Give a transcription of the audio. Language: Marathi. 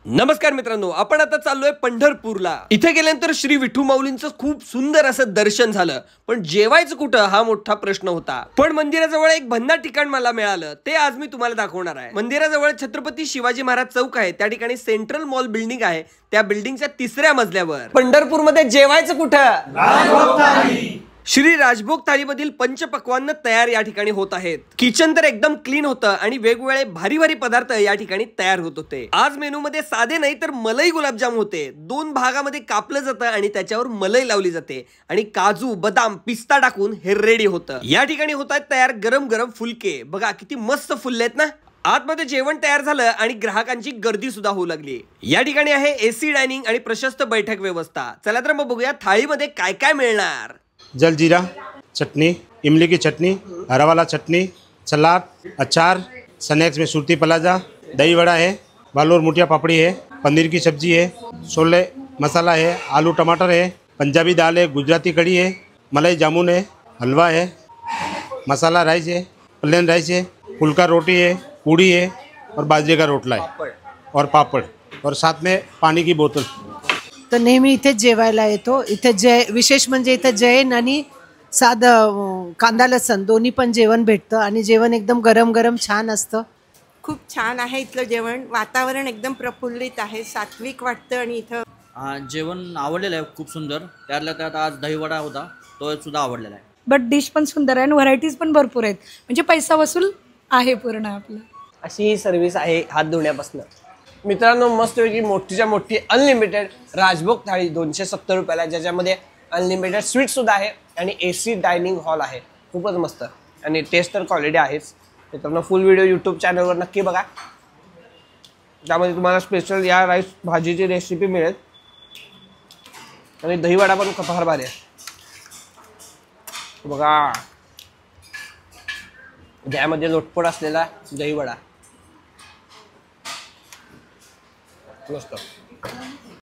नमस्कार मित्रांनो, आपण आता चाललोय पंढरपूरला। इथे गेल्यानंतर श्री विठू माऊलींचं खूप सुंदर असं दर्शन झालं, पण जेवायचं कुठं हा मोठा प्रश्न होता। पण मंदिराजवळ एक भन्नाट ठिकाण मला मिळालं, ते आज मी तुम्हाला दाखवणार आहे। मंदिराजवळ छत्रपती शिवाजी महाराज चौक आहे, त्या ठिकाणी सेंट्रल मॉल बिल्डिंग आहे, त्या बिल्डिंगच्या 3ऱ्या मजल्यावर पंढरपूरमध्ये जेवायचं कुठं? श्री राजभोग थाळीमधील पंचपक्वान्न तयार या ठिकाणी होत आहेत। किचन तर एकदम क्लीन होतं आणि वेगवेगळे भारी भारी पदार्थ या ठिकाणी तयार होत होते। आज मेनू मध्ये साधे नाही तर मलाई गुलाबजाम होते। 2 भागामध्ये कापलं जातं आणि त्याच्यावर मलाई लावली जाते आणि काजू बदाम पिस्ता टाकून हे रेडी होतं। या ठिकाणी होत आहेत तयार गरम गरम फुलके, बघा किती मस्त फुलले आहेत ना। आतमध्ये जेवण तयार झालं आणि ग्राहकांची गर्दी सुद्धा होऊ लागली। या ठिकाणी आहे एसी डायनिंग आणि प्रशस्त बैठक व्यवस्था। चला तर मग बघूया थाळीमध्ये काय काय मिळणार। जलजीरा चटनी, इमली की चटनी, हरा वाला चटनी, सलाद, अचार, स्नैक्स में सुरती प्लाजा, दही वड़ा है, बालोर मुठिया पापड़ी है, पनीर की सब्जी है, छोले मसाला है, आलू टमाटर है, पंजाबी दाल है, गुजराती कड़ी है, मलाई जामुन है, हलवा है, मसाला राइस है, प्लेन राइस है, फुल्का रोटी है, पूड़ी है और बाजरे का रोटला है और पापड़ और साथ में पानी की बोतल। तर नेहमी इथे जेवायला येतो। इथे विशेष म्हणजे इथे जैन आणि साधं कांदा लसण दोन्ही पण जेवण भेटतं आणि जेवण एकदम गरम गरम छान असतं। खूप छान आहे इथलं जेवण, वातावरण एकदम प्रफुल्लित आहे, सात्विक वाटतं आणि इथं जेवण आवडलेलं आहे खूप सुंदर। त्यातल्या त्यात आज दहीवडा होता, तो सुद्धा आवडलेला आहे। बट डिश पण सुंदर आहे आणि व्हरायटीज पण भरपूर आहेत, म्हणजे पैसा वसूल आहे पूर्ण आपलं। अशी ही सर्व्हिस आहे हात धुण्यापासून। मित्रांनो, मस्तपैकी मोठीच्या मोठी अनलिमिटेड राजभोग थाळी 270 रुपयाला, ज्याच्यामध्ये अनलिमिटेड स्वीट सुद्धा आहे आणि एसी डायनिंग हॉल आहे। खूपच मस्त आणि टेस्ट तर क्वालिटी आहेच। मित्रांनो, फुल व्हिडिओ यूट्यूब चॅनलवर नक्की बघा, त्यामध्ये तुम्हाला स्पेशल या राईस भाजीची रेसिपी मिळेल आणि दहीवडा पण फार भारी आहे बघा, ज्यामध्ये लोटपोट असलेला दहीवडा मस्त।